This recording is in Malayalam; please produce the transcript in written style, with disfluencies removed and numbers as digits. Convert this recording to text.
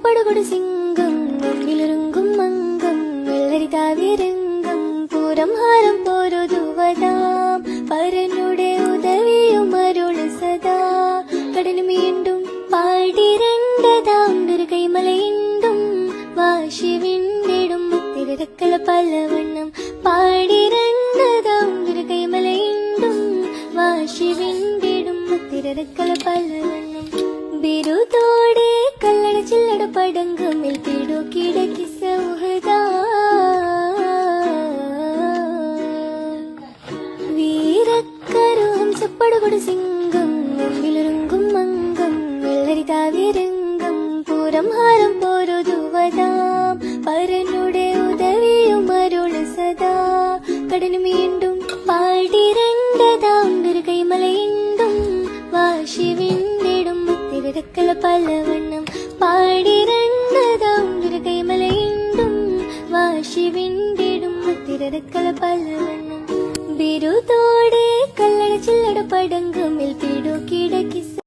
ചെപ്പടുകൊടു സിംഗം മുമ്പിലൊരുങ്കും മംഗം വെള്ളരി താവിരംഗം പൂരം ഹാരം പോരുതുവതാം പരനുടെ ഉദവിയും അരുള് സദാ കടന് വീണ്ടും പാടിരണ്ടതാം ഒരു കൈമലയിണ്ടും വാശി വിണ്ടിടും തിരക്കള പലവണ്ണം പാടിരണ്ടതാം ഒരു കൈമലയിണ്ടും വാശി വിണ്ടിടും തിരക്കള പലവണ്ണം ബിരുദോടെ കല്ലട ചില്ലട പടങ്കമിൽ പിടു കിടക്കി സൗഹൃദ വീരക്കരുഹം ചെപ്പടുകൊടു സിംഗം മുമ്പിലൊരുങ്കും മംഗം വെള്ളരി താവിരംഗം പൂരം ഹാരം പോരുതുവതാം പരനുടെ ഉദവിയും അരുള് സദാ കടന് വീണ്ടും പാടിരണ്ടതാം ഒരു കൈമലയിണ്ടും വാശി വിണ്ടിടും തിരക്കള പലവണ്ണം പാടിരണ്ടതാം ഒരു കൈമലയിണ്ടും വാശി വിണ്ടിടും തിരക്കള പലവണ്ണം ബിരുദോടെ കല്ലട ചില്ലട പടങ്കമിൽ പിടു കിടക്കി